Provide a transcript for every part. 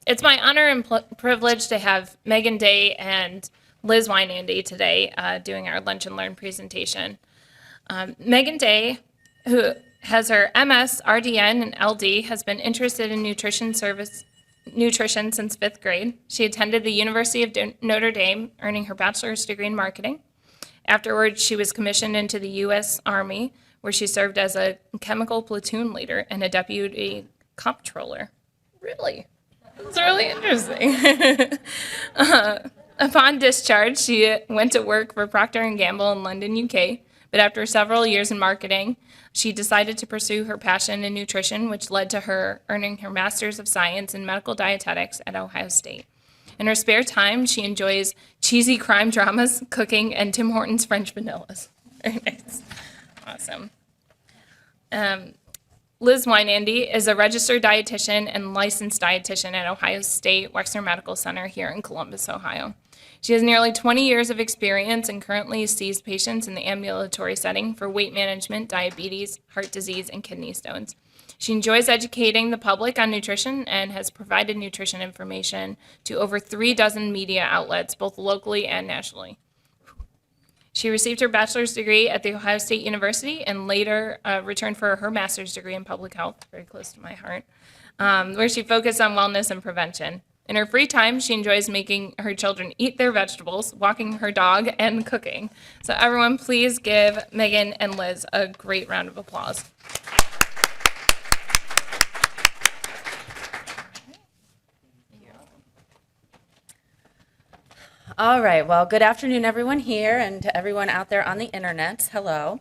It's my honor and privilege to have Megan Day and Liz Weinande today doing our Lunch and Learn presentation. Megan Day, who has her MS, RDN, and LD, has been interested in nutrition since 5th grade. She attended the University of Notre Dame, earning her bachelor's degree in marketing. Afterwards, she was commissioned into the U.S. Army, where she served as a chemical platoon leader and a deputy comptroller. Really? That's really interesting. Upon discharge, she went to work for Procter & Gamble in London, UK, but after several years in marketing, she decided to pursue her passion in nutrition, which led to her earning her Master's of Science in Medical Dietetics at Ohio State. In her spare time, she enjoys cheesy crime dramas, cooking, and Tim Hortons French vanillas. Very nice. Awesome. Liz Weinande is a registered dietitian and licensed dietitian at Ohio State Wexner Medical Center here in Columbus, Ohio. She has nearly 20 years of experience and currently sees patients in the ambulatory setting for weight management, diabetes, heart disease, and kidney stones. She enjoys educating the public on nutrition and has provided nutrition information to over 36 media outlets, both locally and nationally. She received her bachelor's degree at The Ohio State University and later returned for her master's degree in public health, very close to my heart, where she focused on wellness and prevention. In her free time, she enjoys making her children eat their vegetables, walking her dog, and cooking. So everyone, please give Megan and Liz a great round of applause. All right, well, good afternoon, everyone here, and to everyone out there on the internet. Hello.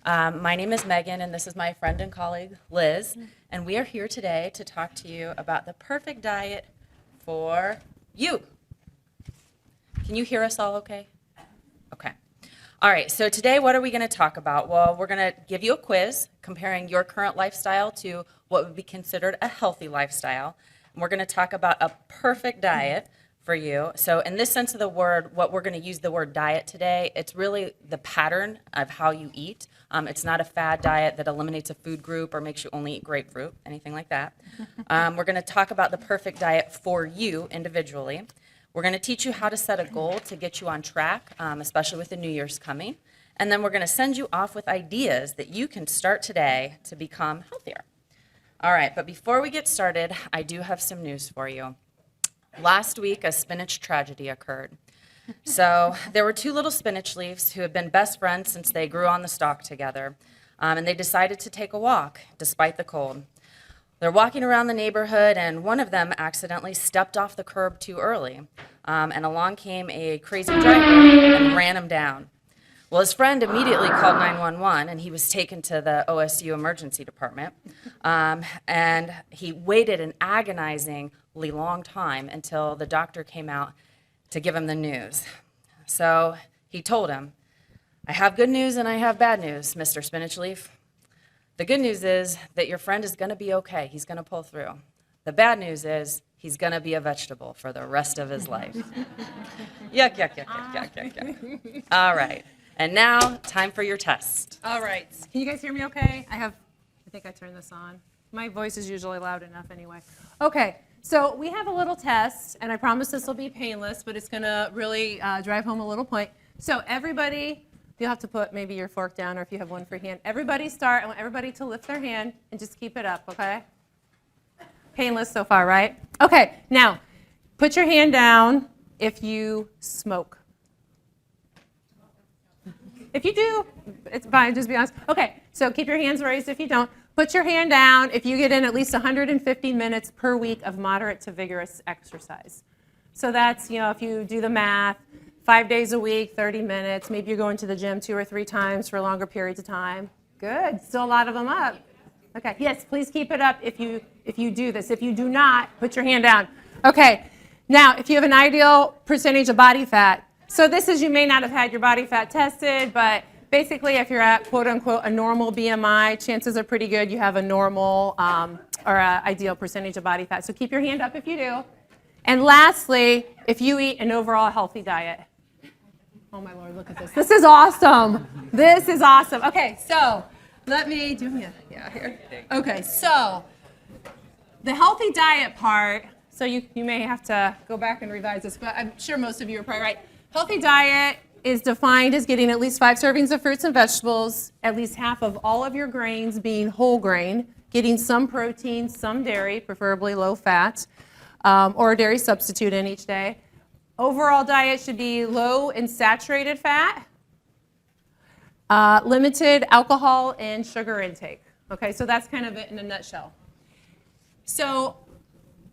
My name is Megan, and this is my friend and colleague, Liz, and we are here today to talk to you about the perfect diet for you. Can you hear us all okay? Okay. All right, so today what are we going to talk about? Well, we're going to give you a quiz comparing your current lifestyle to what would be considered a healthy lifestyle. And we're going to talk about a perfect diet for you. So in this sense of the word, what we're going to use the word diet today, it's really the pattern of how you eat. It's not a fad diet that eliminates a food group or makes you only eat grapefruit, anything like that. We're going to talk about the perfect diet for you individually. We're going to teach you how to set a goal to get you on track, especially with the New Year's coming. And then we're going to send you off with ideas that you can start today to become healthier. All right, but before we get started, I do have some news for you. Last week, a spinach tragedy occurred. So there were two little spinach leaves who had been best friends since they grew on the stalk together, and they decided to take a walk despite the cold. They're walking around the neighborhood, and one of them accidentally stepped off the curb too early, and along came a crazy driver and ran him down. Well, his friend immediately called 911, and he was taken to the OSU emergency department, and he waited an agonizingly long time until the doctor came out to give him the news. So he told him, "I have good news and I have bad news, Mr. Spinach Leaf. The good news is that your friend is going to be okay. He's going to pull through. The bad news is he's going to be a vegetable for the rest of his life." Yuck, yuck, yuck, yuck, yuck, yuck, yuck. All right. And now, time for your test. All right. Can you guys hear me okay? I think I turned this on. My voice is usually loud enough anyway. Okay. So we have a little test, and I promise this will be painless, but it's going to really drive home a little point. So everybody, you'll have to put maybe your fork down, or if you have one free hand. Everybody start. I want everybody to lift their hand and just keep it up, okay? Painless so far, right? Okay. Now, put your hand down if you smoke. If you do, it's fine, just be honest. Okay, so keep your hands raised if you don't. Put your hand down if you get in at least 150 minutes per week of moderate to vigorous exercise. So that's, if you do the math, 5 days a week, 30 minutes. Maybe you're going to the gym 2 or 3 times for longer periods of time. Good, still a lot of them up. Okay, yes, please keep it up if you do this. If you do not, put your hand down. Okay, now if you have an ideal percentage of body fat, so this is, you may not have had your body fat tested, but basically if you're at quote unquote a normal BMI, chances are pretty good you have a normal or an ideal percentage of body fat. So keep your hand up if you do. And lastly, if you eat an overall healthy diet. Oh my Lord, look at this. This is awesome. This is awesome. Okay, so let me do here. Okay, so the healthy diet part. So you may have to go back and revise this, but I'm sure most of you are probably right. Healthy diet is defined as getting at least 5 servings of fruits and vegetables, at least half of all of your grains being whole grain, getting some protein, some dairy, preferably low fat, or a dairy substitute in each day. Overall diet should be low in saturated fat, limited alcohol and sugar intake. Okay, so that's kind of it in a nutshell. So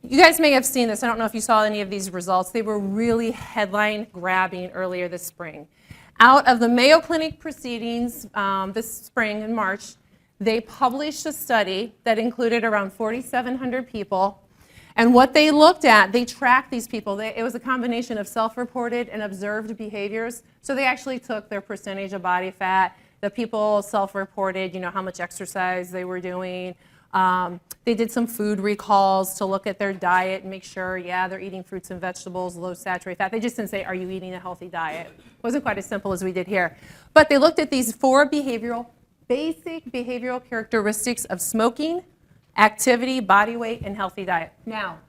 you guys may have seen this. I don't know if you saw any of these results. They were really headline grabbing earlier this spring. Out of the Mayo Clinic proceedings this spring in March, they published a study that included around 4,700 people. And what they looked at, they tracked these people. It was a combination of self-reported and observed behaviors. So they actually took their percentage of body fat. The people self-reported, how much exercise they were doing. They did some food recalls to look at their diet and make sure, they're eating fruits and vegetables, low saturated fat. They just didn't say, are you eating a healthy diet? It wasn't quite as simple as we did here. But they looked at these 4 basic behavioral characteristics of smoking, activity, body weight, and healthy diet. Now,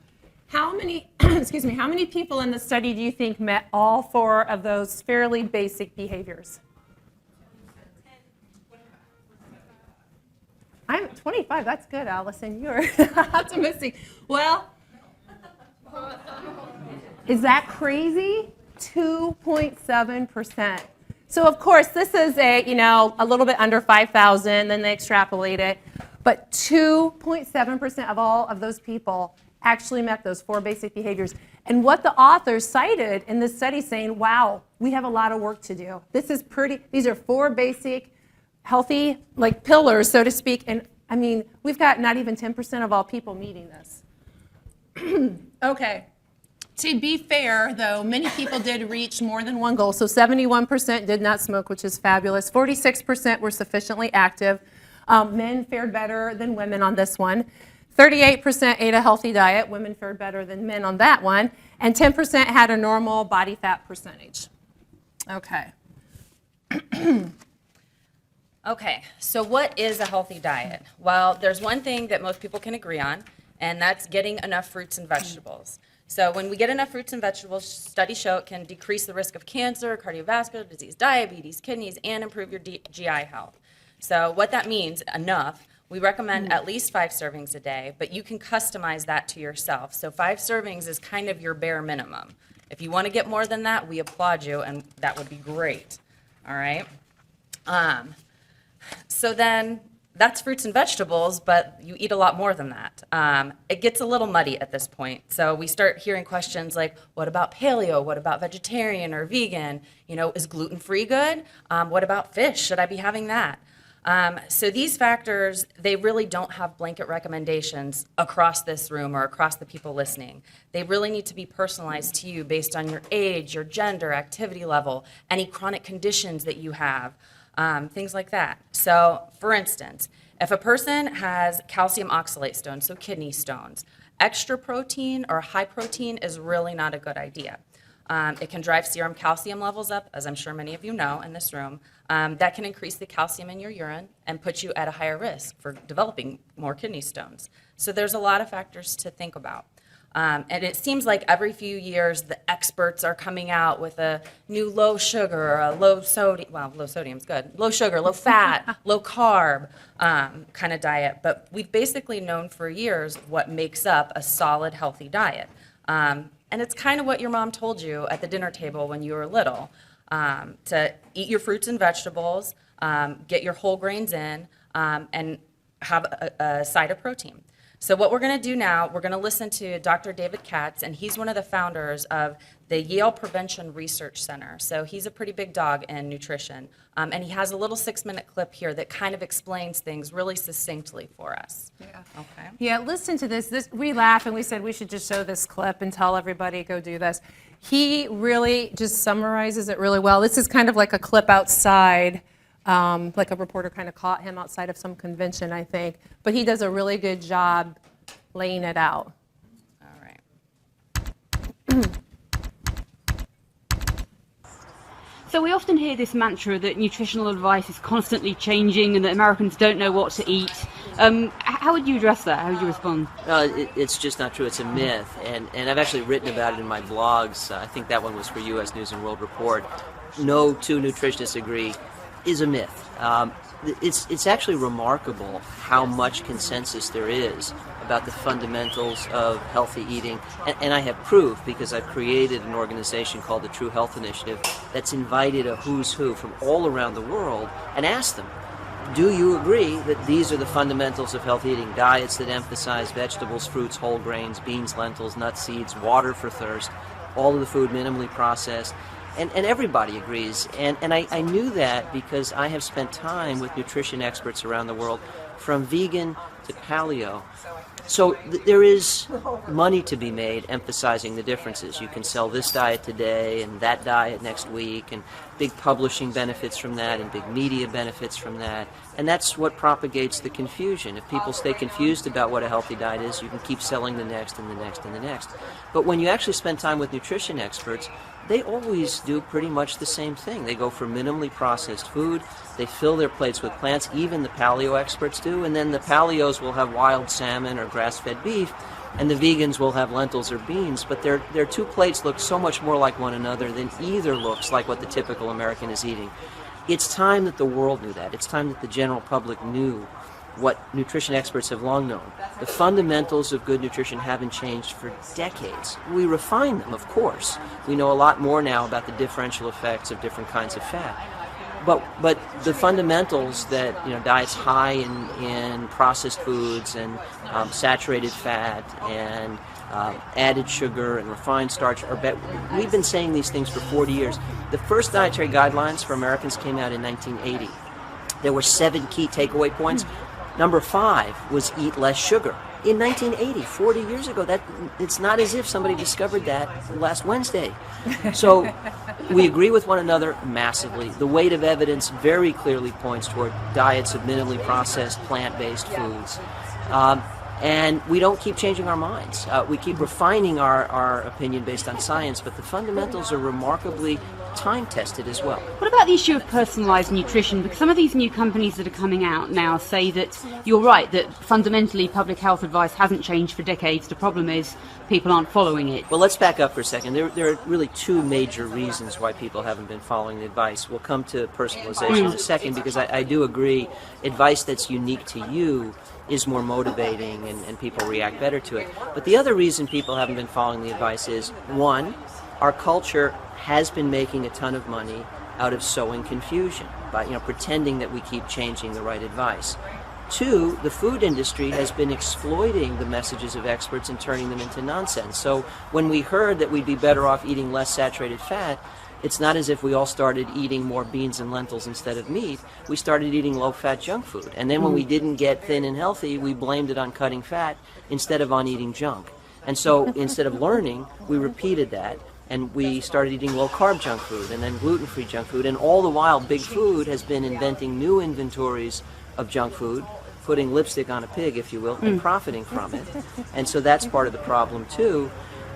how many, how many people in the study do you think met all 4 of those fairly basic behaviors? I'm 25. That's good, Allison. You're optimistic. Well, is that crazy? 2.7%. So of course, this is a little bit under 5,000. Then they extrapolate it, but 2.7% of all of those people actually met those 4 basic behaviors. And what the authors cited in this study saying, wow, we have a lot of work to do. These are 4 basic healthy pillars, so to speak, and we've got not even 10% of all people meeting this. Okay. To be fair, though, many people did reach more than one goal. So 71% did not smoke, which is fabulous. 46% were sufficiently active. Men fared better than women on this one. 38% ate a healthy diet. Women fared better than men on that one. And 10% had a normal body fat percentage. Okay. Okay, so what is a healthy diet? Well, there's one thing that most people can agree on, and that's getting enough fruits and vegetables. So when we get enough fruits and vegetables, studies show it can decrease the risk of cancer, cardiovascular disease, diabetes, kidneys, and improve your GI health. So what that means, enough, we recommend at least 5 servings a day, but you can customize that to yourself. So 5 servings is kind of your bare minimum. If you want to get more than that, we applaud you, and that would be great. All right? So then that's fruits and vegetables, but you eat a lot more than that. It gets a little muddy at this point. So we start hearing questions like, what about paleo? What about vegetarian or vegan? Is gluten-free good? What about fish? Should I be having that? So these factors, they really don't have blanket recommendations across this room or across the people listening. They really need to be personalized to you based on your age, your gender, activity level, any chronic conditions that you have. Things like that. So, for instance, if a person has calcium oxalate stones, so kidney stones, extra protein or high protein is really not a good idea. It can drive serum calcium levels up, as I'm sure many of you know in this room. That can increase the calcium in your urine and put you at a higher risk for developing more kidney stones. So there's a lot of factors to think about. And it seems like every few years the experts are coming out with a new low sugar or a low sodium, well, low sodium's good, low sugar, low fat, low carb kind of diet. But we've basically known for years what makes up a solid, healthy diet. And it's kind of what your mom told you at the dinner table when you were little, to eat your fruits and vegetables, get your whole grains in, and have a side of protein. So what we're going to do now, we're going to listen to Dr. David Katz, and he's one of the founders of the Yale Prevention Research Center. So he's a pretty big dog in nutrition, and he has a little 6-minute clip here that kind of explains things really succinctly for us. Yeah. Okay. Yeah, listen to this. We laugh and we said we should just show this clip and tell everybody go do this. He really just summarizes it really well. This is kind of like a clip outside. Like a reporter kind of caught him outside of some convention, I think. But he does a really good job laying it out. All right. So we often hear this mantra that nutritional advice is constantly changing and that Americans don't know what to eat. How would you address that? How would you respond? It's just not true. It's a myth, and I've actually written about it in my blogs. I think that one was for U.S. News and World Report. No two nutritionists agree is a myth. It's actually remarkable how much consensus there is about the fundamentals of healthy eating, and I have proof because I've created an organization called the True Health Initiative that's invited a who's who from all around the world and asked them, do you agree that these are the fundamentals of healthy eating? Diets that emphasize vegetables, fruits, whole grains, beans, lentils, nuts, seeds, water for thirst, all of the food minimally processed. And everybody agrees. And I knew that because I have spent time with nutrition experts around the world, from vegan to paleo. So there is money to be made emphasizing the differences. You can sell this diet today and that diet next week, and big publishing benefits from that and big media benefits from that. And that's what propagates the confusion. If people stay confused about what a healthy diet is, you can keep selling the next and the next and the next. But when you actually spend time with nutrition experts, they always do pretty much the same thing. They go for minimally processed food. They fill their plates with plants. Even the paleo experts do. And then the paleos will have wild salmon or grass-fed beef, and the vegans will have lentils or beans. But their two plates look so much more like one another than either looks like what the typical American is eating. It's time that the world knew that. It's time that the general public knew what nutrition experts have long known. The fundamentals of good nutrition haven't changed for decades. We refine them, of course. We know a lot more now about the differential effects of different kinds of fat. But the fundamentals that, diets high in processed foods and saturated fat and added sugar and refined starch are we've been saying these things for 40 years. The first Dietary Guidelines for Americans came out in 1980. There were 7 key takeaway points. Number 5 was eat less sugar. In 1980, 40 years ago, it's not as if somebody discovered that last Wednesday. So we agree with one another massively. The weight of evidence very clearly points toward diets of minimally processed plant-based foods. And we don't keep changing our minds. We keep refining our opinion based on science, but the fundamentals are remarkably time-tested as well. What about the issue of personalised nutrition? Because some of these new companies that are coming out now say that you're right, that fundamentally public health advice hasn't changed for decades. The problem is people aren't following it. Well, let's back up for a second. There are really 2 major reasons why people haven't been following the advice. We'll come to personalization in a second, because I do agree advice that's unique to you is more motivating and people react better to it. But the other reason people haven't been following the advice is, 1, our culture has been making a ton of money out of sowing confusion by pretending that we keep changing the right advice. 2, the food industry has been exploiting the messages of experts and turning them into nonsense. So when we heard that we'd be better off eating less saturated fat, it's not as if we all started eating more beans and lentils instead of meat. We started eating low-fat junk food. And then when we didn't get thin and healthy, we blamed it on cutting fat instead of on eating junk. And so instead of learning, we repeated that. And we started eating low-carb junk food and then gluten-free junk food. And all the while, Big Food has been inventing new inventories of junk food, putting lipstick on a pig, if you will, and profiting from it. And so that's part of the problem, too.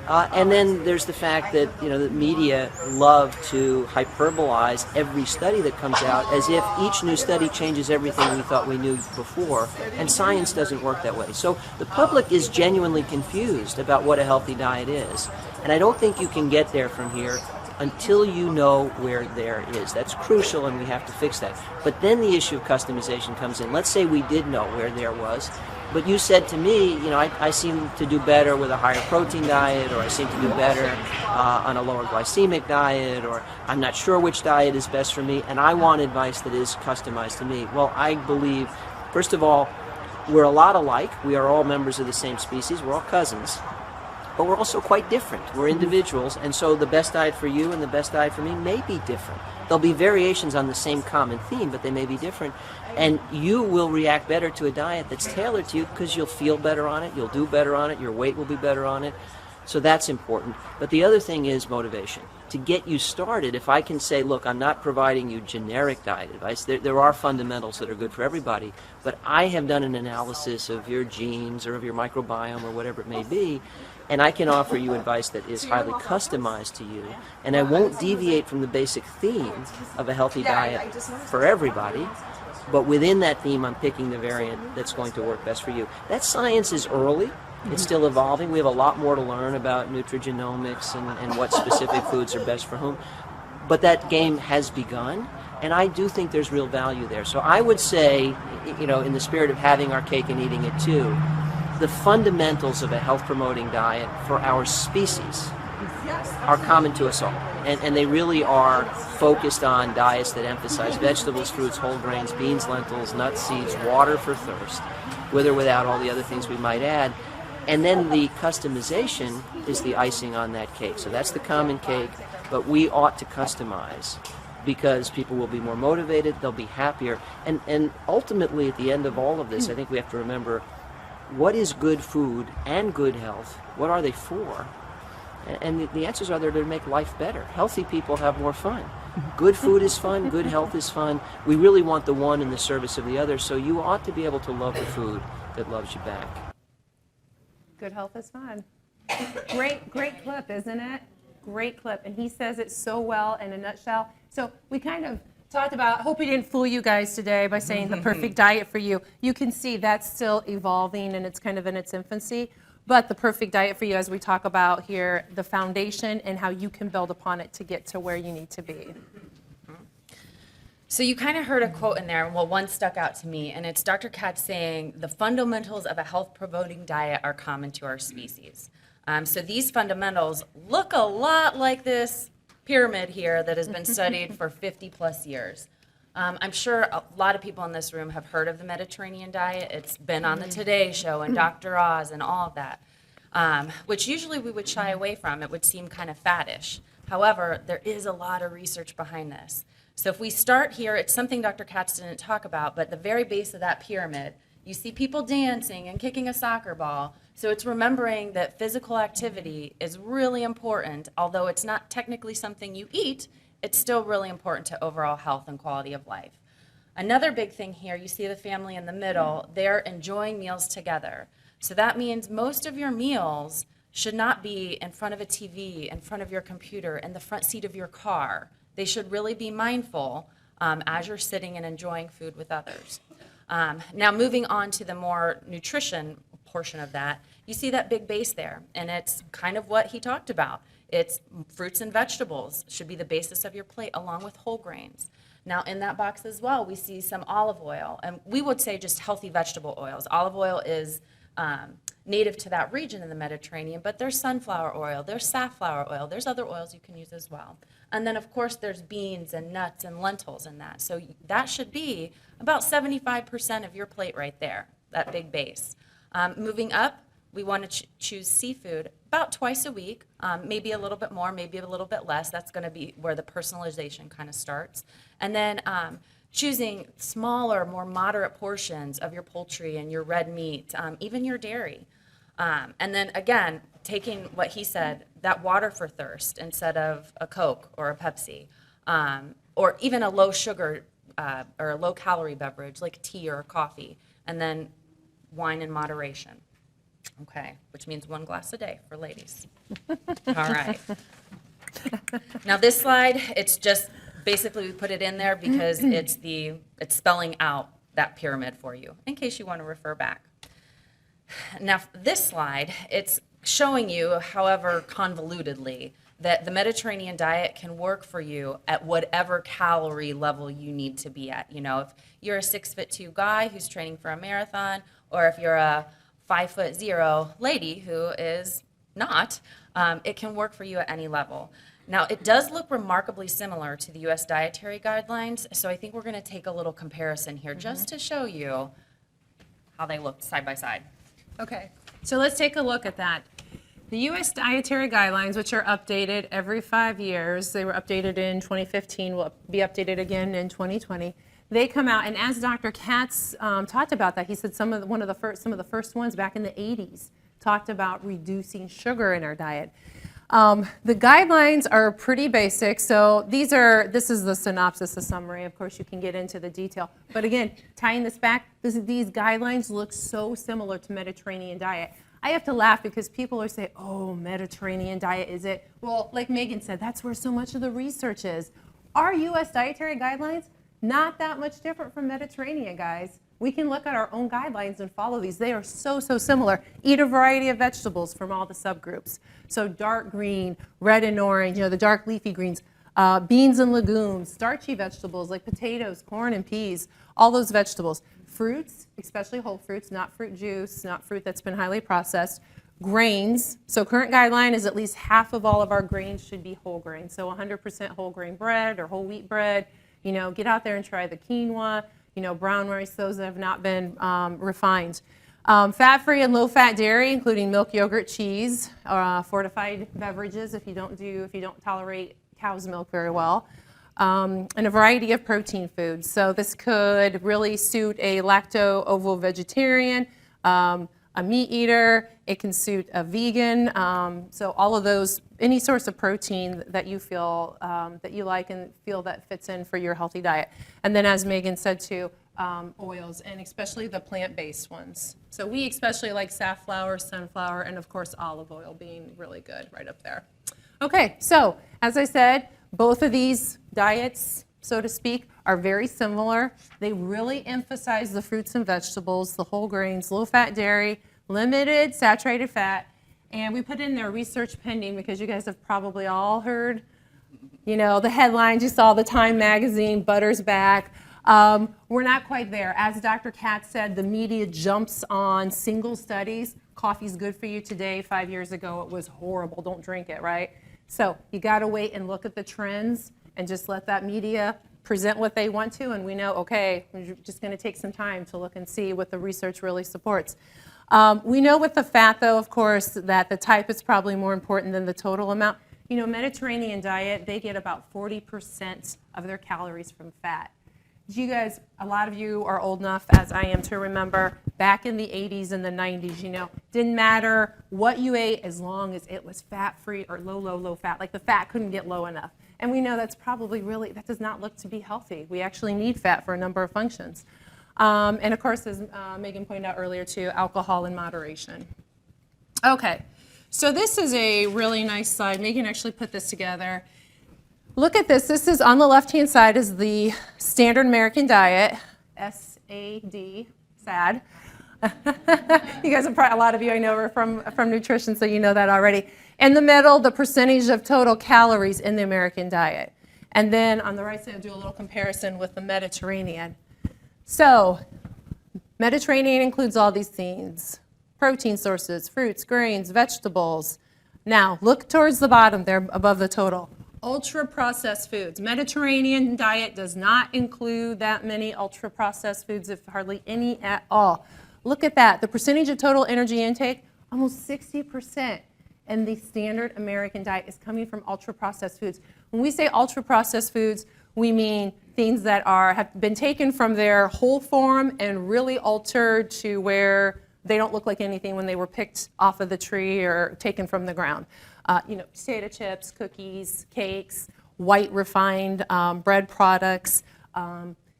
And then there's the fact that, the media love to hyperbolize every study that comes out as if each new study changes everything we thought we knew before. And science doesn't work that way. So the public is genuinely confused about what a healthy diet is. And I don't think you can get there from here until you know where there is. That's crucial, and we have to fix that. But then the issue of customization comes in. Let's say we did know where there was, but you said to me, I seem to do better with a higher protein diet, or I seem to do better on a lower glycemic diet, or I'm not sure which diet is best for me, and I want advice that is customized to me. Well, I believe, first of all, we're a lot alike. We are all members of the same species. We're all cousins. But we're also quite different. We're individuals, and so the best diet for you and the best diet for me may be different. There'll be variations on the same common theme, but they may be different. And you will react better to a diet that's tailored to you because you'll feel better on it, you'll do better on it, your weight will be better on it. So that's important. But the other thing is motivation. To get you started, if I can say, look, I'm not providing you generic diet advice, there are fundamentals that are good for everybody, but I have done an analysis of your genes or of your microbiome or whatever it may be, and I can offer you advice that is highly customized to you, and I won't deviate from the basic theme of a healthy diet for everybody, but within that theme, I'm picking the variant that's going to work best for you. That science is early. It's still evolving. We have a lot more to learn about nutrigenomics and what specific foods are best for whom. But that game has begun, and I do think there's real value there. So I would say, in the spirit of having our cake and eating it too, the fundamentals of a health-promoting diet for our species are common to us all. And they really are focused on diets that emphasize vegetables, fruits, whole grains, beans, lentils, nuts, seeds, water for thirst, with or without all the other things we might add. And then the customization is the icing on that cake. So that's the common cake, but we ought to customize because people will be more motivated, they'll be happier. And ultimately, at the end of all of this, I think we have to remember, what is good food and good health? What are they for? And the answers are there to make life better. Healthy people have more fun. Good food is fun, good health is fun. We really want the one in the service of the other, so you ought to be able to love the food that loves you back. Good health is fun. Great clip, isn't it? Great clip. And he says it so well in a nutshell. So we kind of talked about, I hope we didn't fool you guys today by saying the perfect diet for you. You can see that's still evolving and it's kind of in its infancy. But the perfect diet for you, as we talk about here, the foundation and how you can build upon it to get to where you need to be. So you kind of heard a quote in there, well, one stuck out to me, and it's Dr. Katz saying, the fundamentals of a health-promoting diet are common to our species. So these fundamentals look a lot like this pyramid here that has been studied for 50 plus years. I'm sure a lot of people in this room have heard of the Mediterranean diet. It's been on the Today Show and Dr. Oz and all of that, which usually we would shy away from. It would seem kind of faddish. However, there is a lot of research behind this. So if we start here, it's something Dr. Katz didn't talk about, but the very base of that pyramid, you see people dancing and kicking a soccer ball. So it's remembering that physical activity is really important. Although it's not technically something you eat, it's still really important to overall health and quality of life. Another big thing here, you see the family in the middle, they're enjoying meals together. So that means most of your meals should not be in front of a TV, in front of your computer, in the front seat of your car. They should really be mindful as you're sitting and enjoying food with others. Now moving on to the more nutrition portion of that, you see that big base there, and it's kind of what he talked about. It's fruits and vegetables should be the basis of your plate along with whole grains. Now in that box as well, we see some olive oil, and we would say just healthy vegetable oils. Olive oil is native to that region in the Mediterranean, but there's sunflower oil, there's safflower oil, there's other oils you can use as well. And then of course there's beans and nuts and lentils in that. So that should be about 75% of your plate right there, that big base. Moving up, we want to choose seafood about twice a week, maybe a little bit more, maybe a little bit less. That's going to be where the personalization kind of starts. And then choosing smaller, more moderate portions of your poultry and your red meat, even your dairy. And then again, taking what he said, that water for thirst instead of a Coke or a Pepsi, or even a low sugar or a low calorie beverage like tea or coffee, and then wine in moderation. Okay, which means 1 glass a day for ladies. All right. Now this slide, it's just basically we put it in there because it's spelling out that pyramid for you in case you want to refer back. Now this slide, it's showing you, however convolutedly, that the Mediterranean diet can work for you at whatever calorie level you need to be at. You know, if you're a 6'2" guy who's training for a marathon, or if you're a 5'0" lady who is not, it can work for you at any level. Now, it does look remarkably similar to the U.S. Dietary Guidelines, so I think we're going to take a little comparison here just to show you how they look side by side. Okay, so let's take a look at that. The U.S. Dietary Guidelines, which are updated every 5 years, they were updated in 2015, will be updated again in 2020. They come out, and as Dr. Katz talked about that, he said some of the first ones back in the 80s talked about reducing sugar in our diet. The guidelines are pretty basic, so this is the synopsis, the summary. Of course, you can get into the detail. But again, tying this back, these guidelines look so similar to Mediterranean diet. I have to laugh because people are saying, oh, Mediterranean diet, is it? Well, like Megan said, that's where so much of the research is. Our U.S. dietary guidelines, Not that much different from Mediterranean, guys. We can look at our own guidelines and follow these. They are so similar. Eat a variety of vegetables from all the subgroups. So dark green, red and orange, the dark leafy greens, beans and legumes, starchy vegetables like potatoes, corn, and peas, all those vegetables. Fruits, especially whole fruits, not fruit juice, not fruit that's been highly processed. Grains, so current guideline is at least half of all of our grains should be whole grain. So 100% whole grain bread or whole wheat bread. Get out there and try the quinoa, brown rice, those that have not been refined. Fat-free and low-fat dairy, including milk, yogurt, cheese, fortified beverages if you don't tolerate cow's milk very well, and a variety of protein foods. So this could really suit a lacto-ovo vegetarian, a meat eater. It can suit a vegan. So all of those, any source of protein that you feel that you like and feel that fits in for your healthy diet. And then, as Megan said too, oils, and especially the plant-based ones. So we especially like safflower, sunflower, and of course olive oil being really good right up there. Okay, so as I said, both of these diets, so to speak, are very similar. They really emphasize the fruits and vegetables, the whole grains, low-fat dairy, limited saturated fat, and we put in there research pending because you guys have probably all heard, the headlines you saw, the Time magazine, butter's back. We're not quite there. As Dr. Katz said, the media jumps on single studies. Coffee's good for you today. 5 years ago, it was horrible. Don't drink it, right? So you got to wait and look at the trends and just let that media present what they want to, and we know, okay, we're just going to take some time to look and see what the research really supports. We know with the fat, though, of course, that the type is probably more important than the total amount. Mediterranean diet, they get about 40% of their calories from fat. You guys, a lot of you are old enough, as I am, to remember back in the 80s and the 90s, didn't matter what you ate as long as it was fat-free or low fat. Like the fat couldn't get low enough. And we know that's probably that does not look to be healthy. We actually need fat for a number of functions. And of course, as Megan pointed out earlier too, alcohol in moderation. Okay, so this is a really nice slide. Megan actually put this together. Look at this. This is on the left-hand side is the standard American diet, SAD, SAD. You guys are probably, a lot of you I know are from nutrition, so you know that already. In the middle, the percentage of total calories in the American diet. And then on the right side, I'll do a little comparison with the Mediterranean. So Mediterranean includes all these things: protein sources, fruits, grains, vegetables. Now, look towards the bottom there above the total. Ultra-processed foods. Mediterranean diet does not include that many ultra-processed foods, if hardly any at all. Look at that. The percentage of total energy intake, almost 60%. And the standard American diet is coming from ultra-processed foods. When we say ultra-processed foods, we mean things that have been taken from their whole form and really altered to where they don't look like anything when they were picked off of the tree or taken from the ground. Potato chips, cookies, cakes, white refined bread products,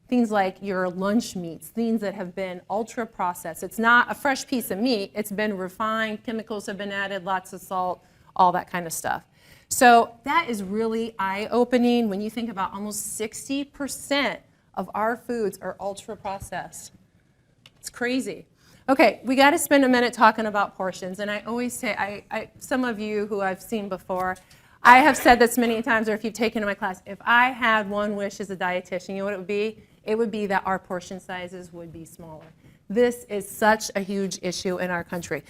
things like your lunch meats, things that have been ultra processed. It's not a fresh piece of meat, it's been refined, chemicals have been added, lots of salt, all that kind of stuff. So that is really eye-opening when you think about almost 60% of our foods are ultra processed. It's crazy. Okay, we got to spend a minute talking about portions, and I always say, some of you who I've seen before, I have said this many times, or if you've taken my class, if I had one wish as a dietitian, you know what it would be? It would be that our portion sizes would be smaller. This is such a huge issue in our country.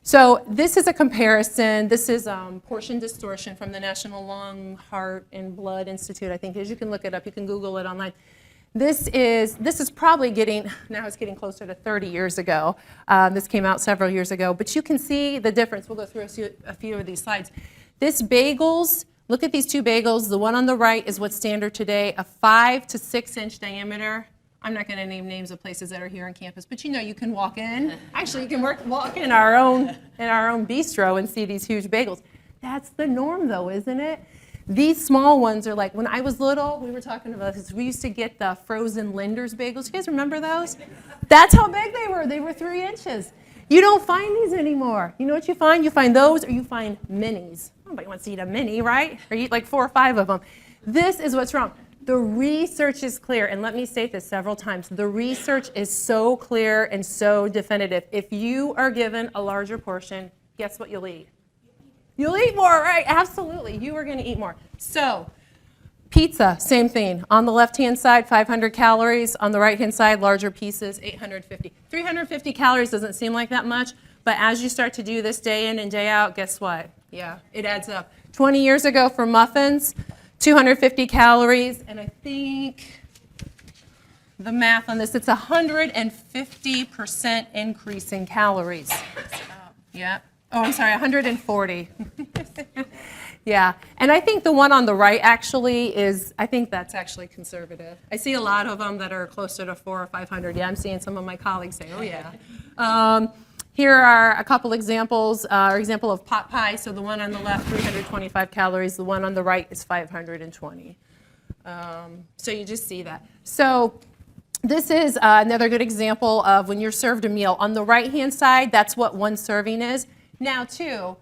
So this is a comparison. This is portion distortion from the National Lung, Heart, and Blood Institute, I think it is. You can look it up. You can Google it online. This is probably now it's getting closer to 30 years ago. This came out several years ago, but you can see the difference. We'll go through a few of these slides. This bagels, look at these two bagels. The one on the right is what's standard today, a 5 to 6 inch diameter. I'm not going to name names of places that are here on campus, but you can walk in. Actually, you can walk in our own bistro and see these huge bagels. That's the norm, though, isn't it? These small ones are like, when I was little, we were talking about this, we used to get the frozen Linder's bagels. You guys remember those? That's how big they were. They were 3 inches. You don't find these anymore. You know what you find? You find those or you find minis. Nobody wants to eat a mini, right? Or eat like 4 or 5 of them. This is what's wrong. The research is clear, and let me state this several times. The research is so clear and so definitive. If you are given a larger portion, guess what you'll eat? You'll eat more, right? Absolutely. You are going to eat more. So, pizza, same thing. On the left-hand side, 500 calories. On the right-hand side, larger pieces, 850. 350 calories doesn't seem like that much, but as you start to do this day in and day out, guess what? Yeah, it adds up. 20 years ago for muffins, 250 calories, and I think the math on this, it's 150% increase in calories. Yeah. Oh, I'm sorry, 140. Yeah, and I think the one on the right actually is, I think that's actually conservative. I see a lot of them that are closer to 400 or 500. Yeah, I'm seeing some of my colleagues say, oh yeah. Here are a couple examples. Example of pot pie. So the one on the left, 325 calories. The one on the right is 520. So you just see that. So this is another good example of when you're served a meal. On the right-hand side, that's what one serving is. Now, too,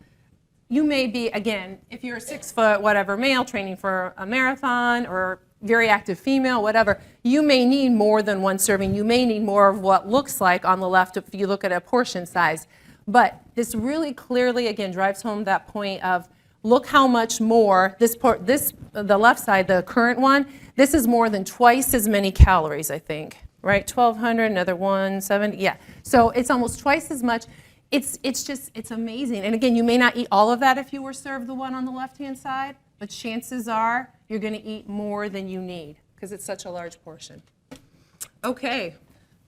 you may be, again, if you're a 6-foot whatever male training for a marathon or very active female, whatever, you may need more than one serving. You may need more of what looks like on the left if you look at a portion size. But this really clearly, again, drives home that point of look how much more, the left side, the current one, this is more than twice as many calories, I think, right? 1,200, another 170, yeah. So it's almost twice as much. It's amazing. And again, you may not eat all of that if you were served the one on the left-hand side, but chances are you're going to eat more than you need because it's such a large portion. Okay.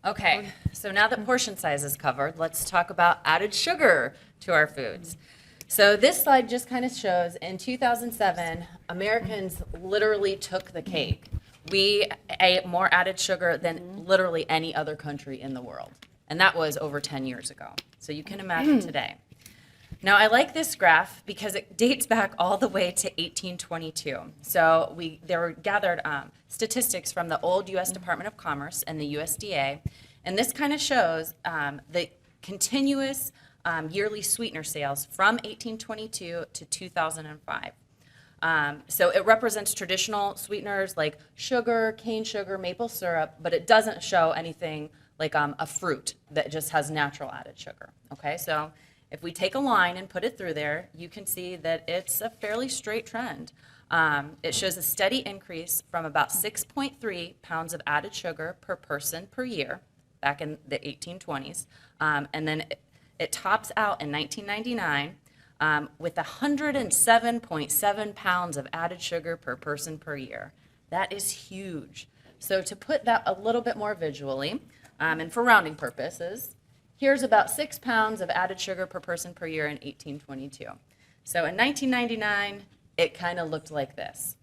Okay, so now that portion size is covered, let's talk about added sugar to our foods. So this slide just kind of shows in 2007, Americans literally took the cake. We ate more added sugar than literally any other country in the world. And that was over 10 years ago. So you can imagine today. Now, I like this graph because it dates back all the way to 1822. So there were gathered statistics from the old U.S. Department of Commerce and the USDA, and this kind of shows the continuous yearly sweetener sales from 1822 to 2005. So it represents traditional sweeteners like sugar, cane sugar, maple syrup, but it doesn't show anything like a fruit that just has natural added sugar. Okay, so if we take a line and put it through there, you can see that it's a fairly straight trend. It shows a steady increase from about 6.3 pounds of added sugar per person per year back in the 1820s. And then it tops out in 1999 with 107.7 pounds of added sugar per person per year. That is huge. So to put that a little bit more visually, and for rounding purposes, here's about 6 pounds of added sugar per person per year in 1822. So in 1999, it kind of looked like this.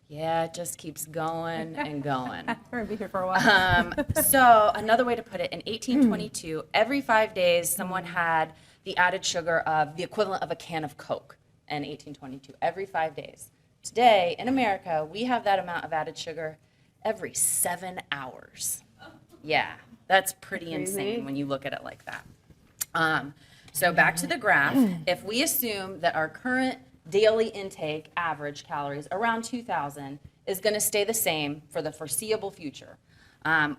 Yeah, it just keeps going and going. We're going to be here for a while. So another way to put it, in 1822, every 5 days, someone had the added sugar of the equivalent of a can of Coke in 1822, every 5 days. Today, in America, we have that amount of added sugar every 7 hours. Yeah, that's pretty insane when you look at it like that. So back to the graph. If we assume that our current daily intake average calories around 2,000 is going to stay the same for the foreseeable future,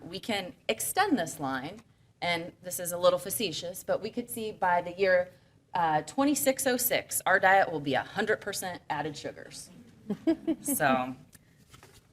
we can extend this line, and this is a little facetious, but we could see by the year 2606, our diet will be 100% added sugars. So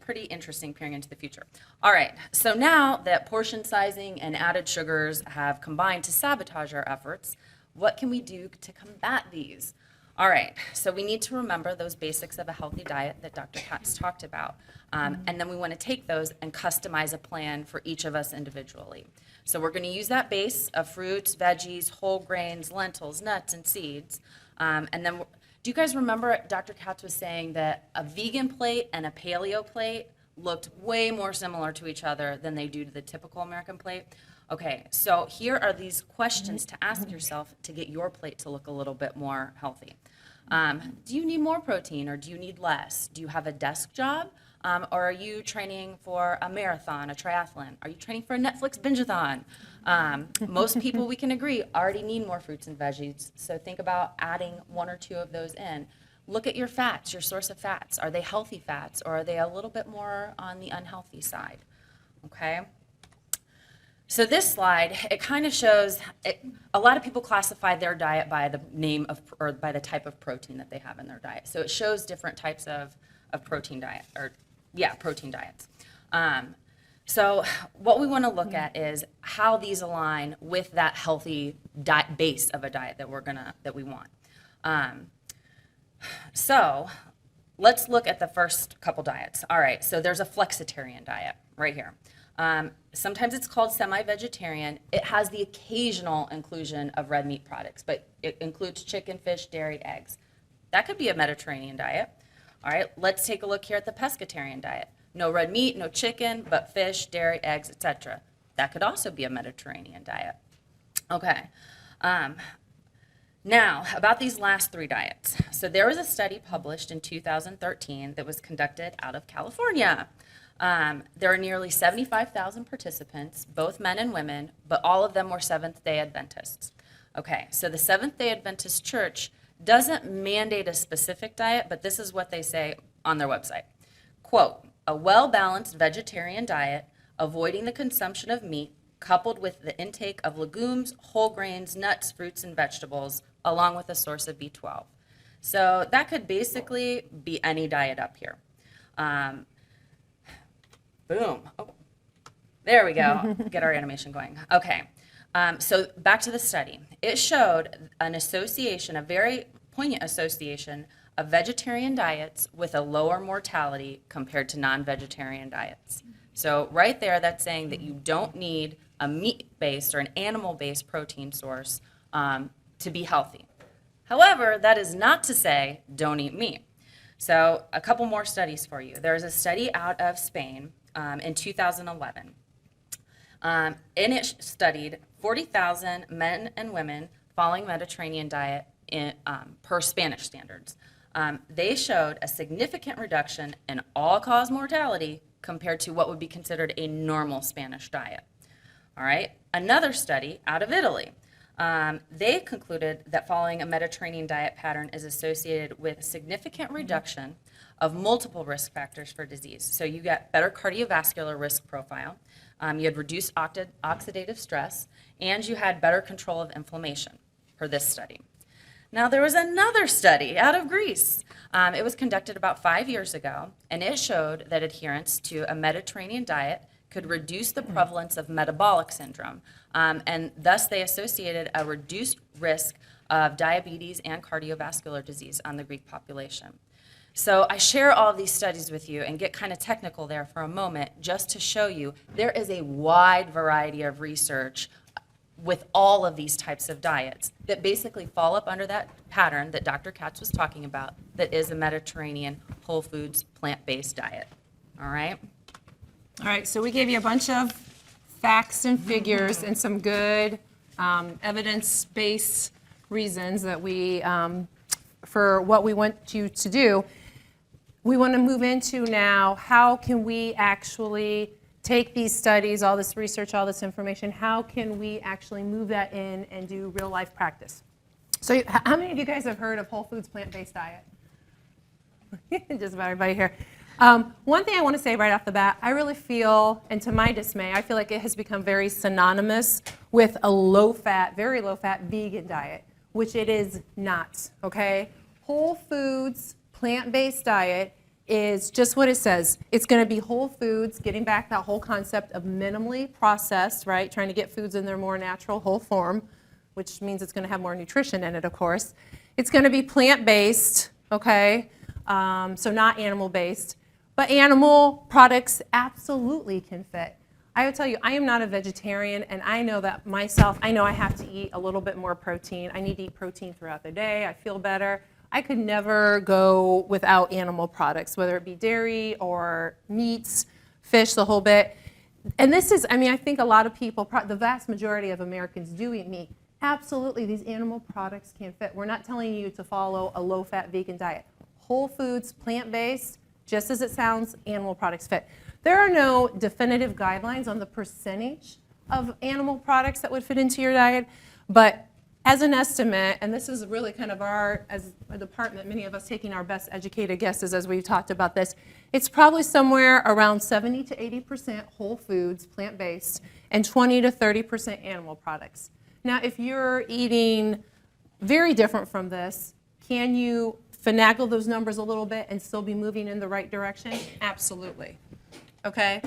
pretty interesting peering into the future. All right, so now that portion sizing and added sugars have combined to sabotage our efforts, what can we do to combat these? All right, so we need to remember those basics of a healthy diet that Dr. Katz talked about, and then we want to take those and customize a plan for each of us individually. So we're going to use that base of fruits, veggies, whole grains, lentils, nuts, and seeds, and then do you guys remember Dr. Katz was saying that a vegan plate and a paleo plate looked way more similar to each other than they do to the typical American plate? Okay, so here are these questions to ask yourself to get your plate to look a little bit more healthy. Do you need more protein or do you need less? Do you have a desk job? Or are you training for a marathon, a triathlon? Are you training for a Netflix binge-a-thon? Most people, we can agree, already need more fruits and veggies, so think about adding 1 or 2 of those in. Look at your fats, your source of fats. Are they healthy fats, or are they a little bit more on the unhealthy side? Okay. So this slide, it kind of shows, a lot of people classify their diet by the name of, or by the type of protein that they have in their diet. So it shows different types of protein diet, protein diets. So what we want to look at is how these align with that healthy diet base of a diet that we want. So let's look at the first couple diets. All right, so there's a flexitarian diet right here. Sometimes it's called semi-vegetarian. It has the occasional inclusion of red meat products, but it includes chicken, fish, dairy, eggs. That could be a Mediterranean diet. All right, let's take a look here at the pescatarian diet. No red meat, no chicken, but fish, dairy, eggs, etc. That could also be a Mediterranean diet. Okay. Now, about these last three diets. So there was a study published in 2013 that was conducted out of California. There are nearly 75,000 participants, both men and women, but all of them were Seventh-day Adventists. Okay, so the Seventh-day Adventist Church doesn't mandate a specific diet, but this is what they say on their website. Quote, a well-balanced vegetarian diet, avoiding the consumption of meat, coupled with the intake of legumes, whole grains, nuts, fruits, and vegetables, along with a source of B12. So that could basically be any diet up here. Boom. Oh, there we go. Get our animation going. Okay. So back to the study. It showed an association, a very poignant association of vegetarian diets with a lower mortality compared to non-vegetarian diets. So right there, that's saying that you don't need a meat-based or an animal-based protein source to be healthy. However, that is not to say don't eat meat. So a couple more studies for you. There's a study out of Spain in 2011. And it studied 40,000 men and women following Mediterranean diet per Spanish standards. They showed a significant reduction in all-cause mortality compared to what would be considered a normal Spanish diet. All right, another study out of Italy. They concluded that following a Mediterranean diet pattern is associated with a significant reduction of multiple risk factors for disease. So you get better cardiovascular risk profile, you had reduced oxidative stress, and you had better control of inflammation for this study. Now, there was another study out of Greece. It was conducted about 5 years ago, and it showed that adherence to a Mediterranean diet could reduce the prevalence of metabolic syndrome, and thus they associated a reduced risk of diabetes and cardiovascular disease on the Greek population. So I share all of these studies with you and get kind of technical there for a moment just to show you there is a wide variety of research with all of these types of diets that basically fall up under that pattern that Dr. Katz was talking about that is a Mediterranean whole foods plant-based diet. All right? All right, so we gave you a bunch of facts and figures and some good evidence-based reasons that we, for what we want you to do. We want to move into now, how can we actually take these studies, all this research, all this information, how can we actually move that in and do real life practice? So how many of you guys have heard of whole foods plant-based diet? Just about everybody here. One thing I want to say right off the bat, I really feel, and to my dismay, I feel like it has become very synonymous with a low-fat, very low-fat vegan diet, which it is not, okay? Whole foods plant-based diet is just what it says. It's going to be whole foods, getting back that whole concept of minimally processed, right? Trying to get foods in their more natural whole form, which means it's going to have more nutrition in it, of course. It's going to be plant-based, okay? So not animal-based. But animal products absolutely can fit. I would tell you, I am not a vegetarian, and I know that myself, I know I have to eat a little bit more protein. I need to eat protein throughout the day. I feel better. I could never go without animal products, whether it be dairy or meats, fish, the whole bit. And this is, I mean, I think a lot of people, the vast majority of Americans do eat meat. Absolutely, these animal products can fit. We're not telling you to follow a low-fat vegan diet. Whole foods, plant-based, just as it sounds, animal products fit. There are no definitive guidelines on the percentage of animal products that would fit into your diet, but as an estimate, and this is really kind of our, as a department, many of us taking our best educated guesses as we've talked about this, it's probably somewhere around 70 to 80% whole foods, plant-based, and 20 to 30% animal products. Now, if you're eating very different from this, can you finagle those numbers a little bit and still be moving in the right direction? Absolutely. Okay?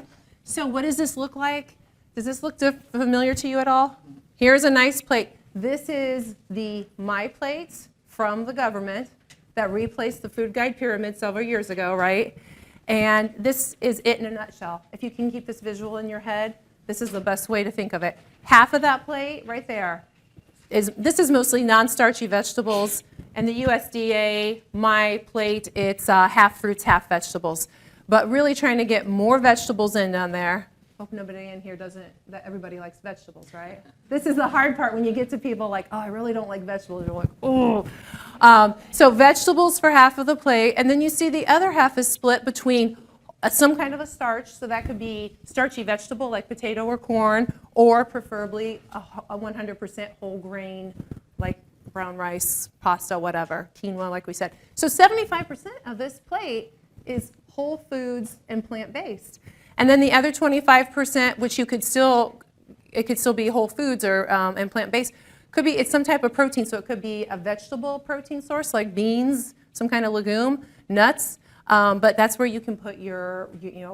So what does this look like? Does this look familiar to you at all? Here's a nice plate. This is the My Plates from the government that replaced the food guide pyramid several years ago, right? And this is it in a nutshell. If you can keep this visual in your head, this is the best way to think of it. Half of that plate right there this is mostly non-starchy vegetables, and the USDA My Plate, it's half fruits, half vegetables. But really trying to get more vegetables in down there. Hope nobody in here doesn't, that everybody likes vegetables, right? This is the hard part when you get to people like, oh, I really don't like vegetables. You're like, oh. So vegetables for half of the plate, and then you see the other half is split between some kind of a starch, so that could be starchy vegetable like potato or corn, or preferably a 100% whole grain like brown rice, pasta, whatever, quinoa like we said. So 75% of this plate is whole foods and plant-based. And then the other 25%, which it could still be whole foods or and plant-based, it's some type of protein. So it could be a vegetable protein source like beans, some kind of legume, nuts. But that's where you can put your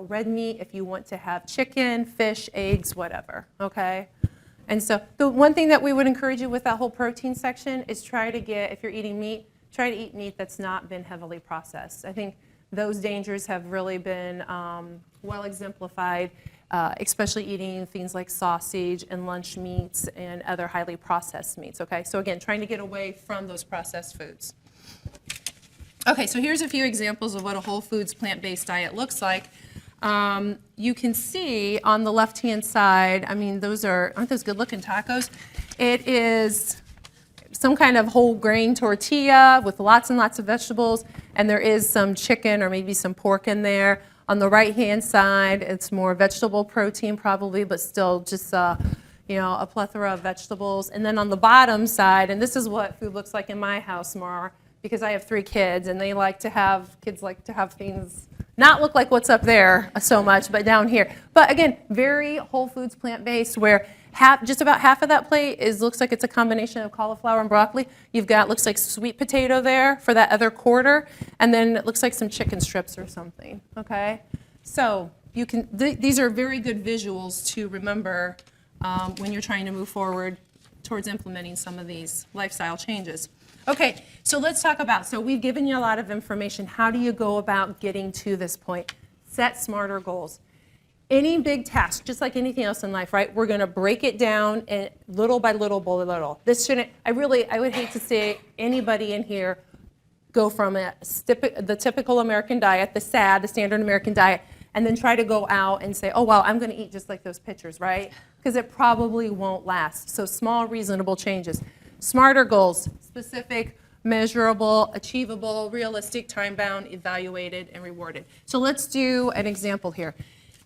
red meat if you want to have chicken, fish, eggs, whatever. Okay. And so the one thing that we would encourage you with that whole protein section is try to get, if you're eating meat, try to eat meat that's not been heavily processed. I think those dangers have really been well exemplified, especially eating things like sausage and lunch meats and other highly processed meats, okay? So again, trying to get away from those processed foods. Okay, so here's a few examples of what a whole foods plant-based diet looks like. You can see on the left-hand side, I mean, aren't those good-looking tacos? It is some kind of whole grain tortilla with lots and lots of vegetables, and there is some chicken or maybe some pork in there. On the right-hand side, it's more vegetable protein probably, but still just a plethora of vegetables. And then on the bottom side, and this is what food looks like in my house more, because I have 3 kids, and kids like to have things not look like what's up there so much, but down here. But again, very whole foods plant-based, where just about half of that plate looks like it's a combination of cauliflower and broccoli. You've got, looks like sweet potato there for that other quarter, and then it looks like some chicken strips or something, okay? So you can, these are very good visuals to remember when you're trying to move forward towards implementing some of these lifestyle changes. Okay, so let's talk about, so we've given you a lot of information. How do you go about getting to this point? Set smarter goals. Any big task, just like anything else in life, right? We're going to break it down and little by little by little. This shouldn't, I would hate to see anybody in here go from the typical American diet, the standard American diet, and then try to go out and say, oh, well, I'm going to eat just like those pictures, right? Because it probably won't last. So small, reasonable changes. Smarter goals, specific, measurable, achievable, realistic, time-bound, evaluated, and rewarded. So let's do an example here.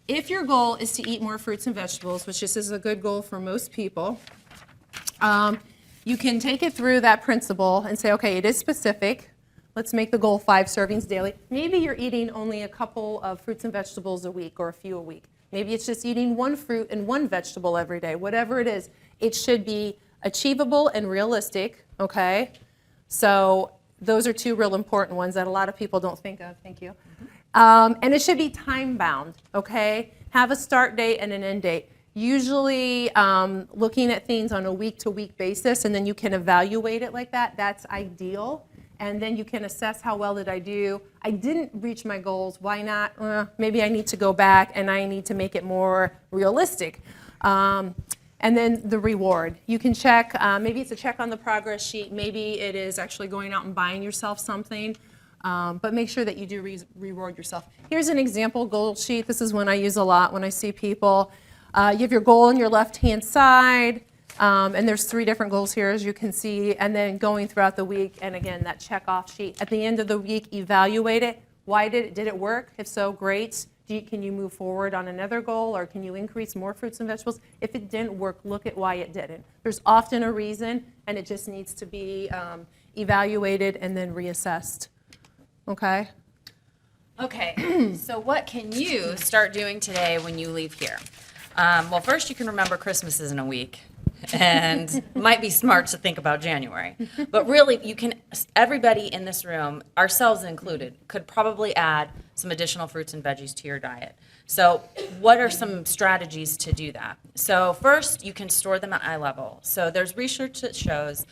If your goal is to eat more fruits and vegetables, which this is a good goal for most people, you can take it through that principle and say, okay, it is specific. Let's make the goal 5 servings daily. Maybe you're eating only a couple of fruits and vegetables a week or a few a week. Maybe it's just eating 1 fruit and 1 vegetable every day. Whatever it is, it should be achievable and realistic, okay? So those are 2 real important ones that a lot of people don't think of. Thank you. And it should be time-bound, okay? Have a start date and an end date. Usually looking at things on a week-to-week basis, and then you can evaluate it like that. That's ideal. And then you can assess how well did I do. I didn't reach my goals. Why not? Maybe I need to go back and I need to make it more realistic. And then the reward. You can check, maybe it's a check on the progress sheet. Maybe it is actually going out and buying yourself something. But make sure that you do reward yourself. Here's an example goal sheet. This is one I use a lot when I see people. You have your goal on your left-hand side. And there's 3 different goals here, as you can see. And then going throughout the week, and again, that check-off sheet. At the end of the week, evaluate it. Why did it work? If so, great. Can you move forward on another goal, or can you increase more fruits and vegetables? If it didn't work, look at why it didn't. There's often a reason, and it just needs to be evaluated and then reassessed. Okay? Okay, so what can you start doing today when you leave here? Well, first you can remember Christmas is in a week, and might be smart to think about January. But really, everybody in this room, ourselves included, could probably add some additional fruits and veggies to your diet. So what are some strategies to do that? So first, you can store them at eye level. So there's research that shows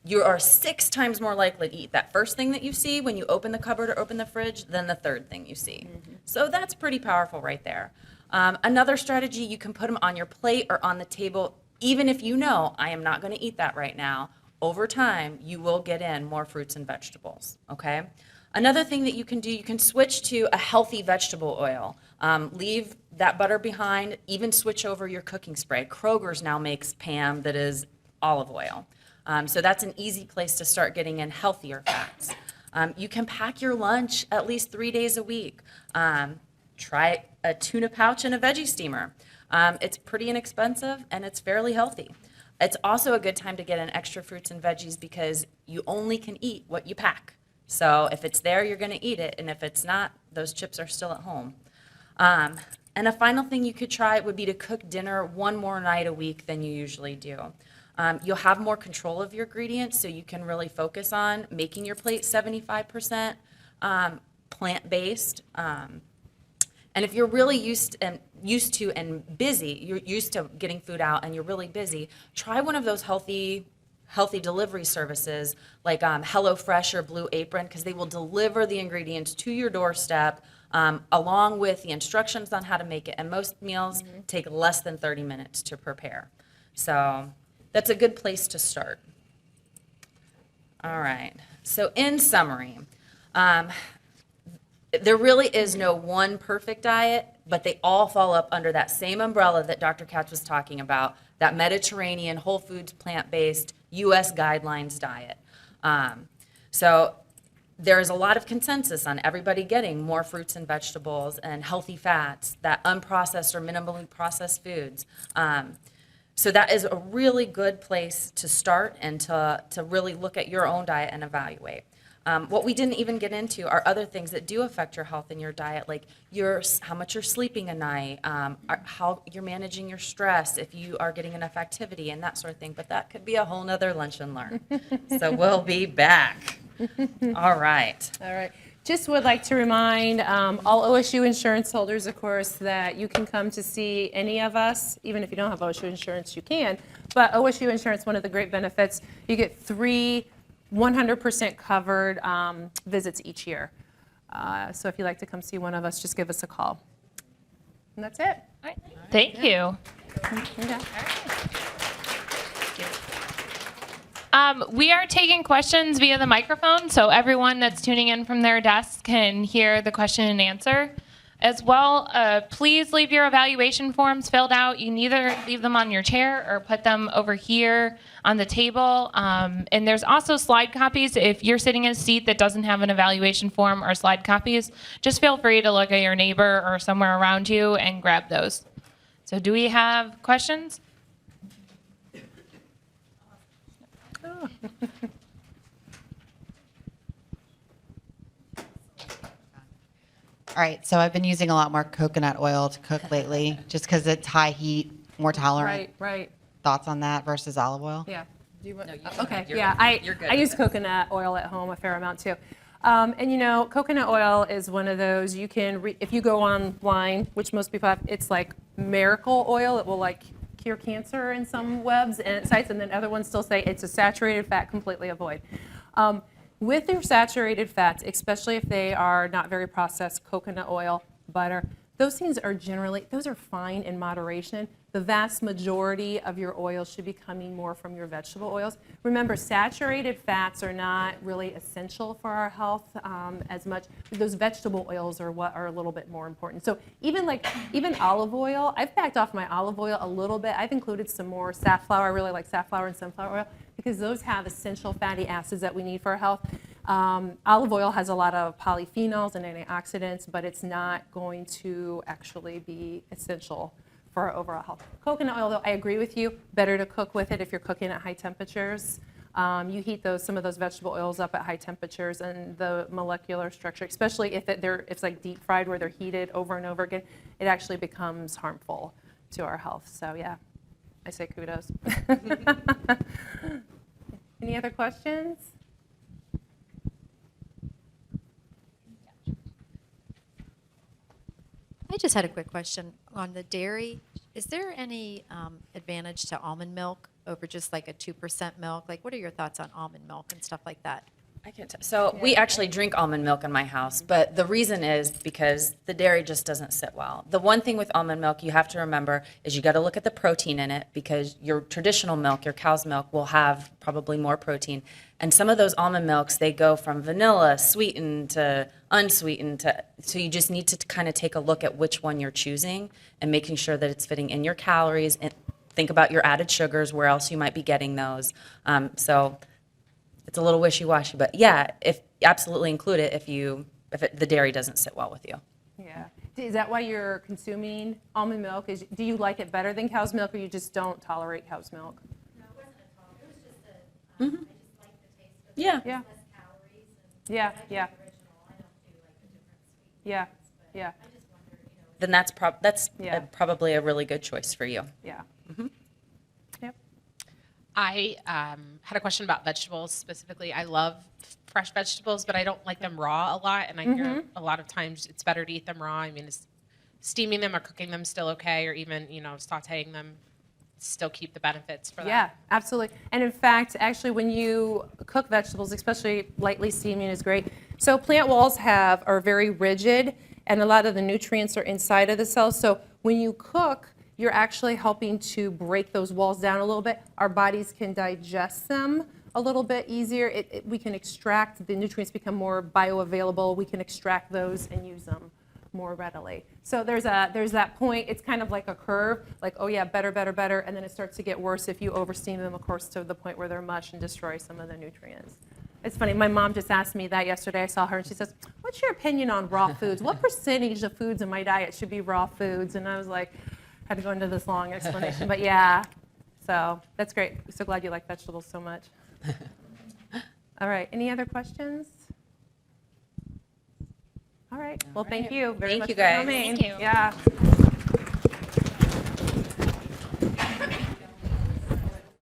you are 6 times more likely to eat that first thing that you see when you open the cupboard or open the fridge than the third thing you see. So that's pretty powerful right there. Another strategy, you can put them on your plate or on the table, even if you know, I am not going to eat that right now. Over time, you will get in more fruits and vegetables, okay? Another thing that you can do, you can switch to a healthy vegetable oil. Leave that butter behind, even switch over your cooking spray. Kroger's now makes Pam that is olive oil. So that's an easy place to start getting in healthier fats. You can pack your lunch at least 3 days a week. Try a tuna pouch and a veggie steamer. It's pretty inexpensive and it's fairly healthy. It's also a good time to get in extra fruits and veggies because you only can eat what you pack. So if it's there, you're going to eat it, and if it's not, those chips are still at home. And a final thing you could try would be to cook dinner one more night a week than you usually do. You'll have more control of your ingredients, so you can really focus on making your plate 75% plant-based. And if you're really used to and busy, you're used to getting food out and you're really busy, try one of those healthy delivery services like HelloFresh or Blue Apron, because they will deliver the ingredients to your doorstep along with the instructions on how to make it. And most meals take less than 30 minutes to prepare. So that's a good place to start. All right. So in summary, there really is no one perfect diet, but they all fall up under that same umbrella that Dr. Katz was talking about, that Mediterranean, whole foods, plant-based, U.S. guidelines diet. So there's a lot of consensus on everybody getting more fruits and vegetables and healthy fats, that unprocessed or minimally processed foods. So that is a really good place to start and to really look at your own diet and evaluate. What we didn't even get into are other things that do affect your health in your diet, like how much you're sleeping a night, how you're managing your stress, if you are getting enough activity and that sort of thing. But that could be a whole nother lunch and learn. So we'll be back. All right. All right. Just would like to remind all OSU insurance holders, of course, that you can come to see any of us. Even if you don't have OSU insurance, you can. But OSU insurance, one of the great benefits, you get 3 100% covered visits each year. So if you'd like to come see one of us, just give us a call. And that's it. All right. Thank you. Okay. We are taking questions via the microphone, so everyone that's tuning in from their desk can hear the question and answer. As well, please leave your evaluation forms filled out. You can either leave them on your chair or put them over here on the table. And there's also slide copies. If you're sitting in a seat that doesn't have an evaluation form or slide copies, just feel free to look at your neighbor or somewhere around you and grab those. So do we have questions? Oh. All right, so I've been using a lot more coconut oil to cook lately, just because it's high heat, more tolerant. Right. Thoughts on that versus olive oil? Yeah. Do you want? No, you Okay. you're Yeah. good. You're good I with use it. coconut oil at home a fair amount too. And you know, coconut oil is one of those you can, if you go online, which most people have, it's like miracle oil. It will like cure cancer in some webs and sites, and then other ones still say it's a saturated fat, completely avoid. With your saturated fats, especially if they are not very processed, coconut oil, butter, those things are those are fine in moderation. The vast majority of your oils should be coming more from your vegetable oils. Remember, saturated fats are not really essential for our health as much. Those vegetable oils are what are a little bit more important. So even olive oil, I've backed off my olive oil a little bit. I've included some more safflower. I really like safflower and sunflower oil because those have essential fatty acids that we need for our health. Olive oil has a lot of polyphenols and antioxidants, but it's not going to actually be essential for our overall health. Coconut oil, though, I agree with you, better to cook with it if you're cooking at high temperatures. You heat some of those vegetable oils up at high temperatures, and the molecular structure, especially if it's like deep fried where they're heated over and over again, it actually becomes harmful to our health. So yeah, I say kudos. Any other questions? I just had a quick question on the dairy. Is there any advantage to almond milk over just like a 2% milk? Like, what are your thoughts on almond milk and stuff like that? So we actually drink almond milk in my house, but the reason is because the dairy just doesn't sit well. The one thing with almond milk you have to remember is you got to look at the protein in it, because your traditional milk, your cow's milk, will have probably more protein. And some of those almond milks, they go from vanilla, sweetened to unsweetened so you just need to kind of take a look at which one you're choosing and making sure that it's fitting in your calories, and think about your added sugars, where else you might be getting those. So it's a little wishy-washy, but yeah, absolutely include it if the dairy doesn't sit well with you. Yeah. Is that why you're consuming almond milk? Do you like it better than cow's milk, or you just don't tolerate cow's milk? No, it wasn't at all. It was just that I just like the taste of it. Yeah. Yeah. Less calories. And Yeah, I do yeah. the original. I don't do like the different sweet Yeah, ones, but yeah. I just wondered, Then that's Yeah. probably a really good choice for you. Yeah. Yep. I had a question about vegetables specifically. I love fresh vegetables, but I don't like them raw a lot. And I hear a lot of times it's better to eat them raw. I mean, is steaming them or cooking them still okay? Or even, sauteing them, still keep the benefits for that? Yeah, absolutely. And in fact, actually, when you cook vegetables, especially lightly steaming is great. So plant walls are very rigid, and a lot of the nutrients are inside of the cells. So when you cook, you're actually helping to break those walls down a little bit. Our bodies can digest them a little bit easier. We can extract, the nutrients become more bioavailable. We can extract those and use them more readily. So there's that point. It's kind of like a curve, like, oh yeah, better, better, better, and then it starts to get worse if you oversteam them, of course, to the point where they're mush and destroy some of the nutrients. It's funny, my mom just asked me that yesterday. I saw her and she says, what's your opinion on raw foods? What percentage of foods in my diet should be raw foods? And I was like, had to go into this long explanation, but yeah. So that's great. So glad you like vegetables so much. All right, any other questions? All right, well, thank you very Thank much you, for guys. coming. Thank you. Yeah.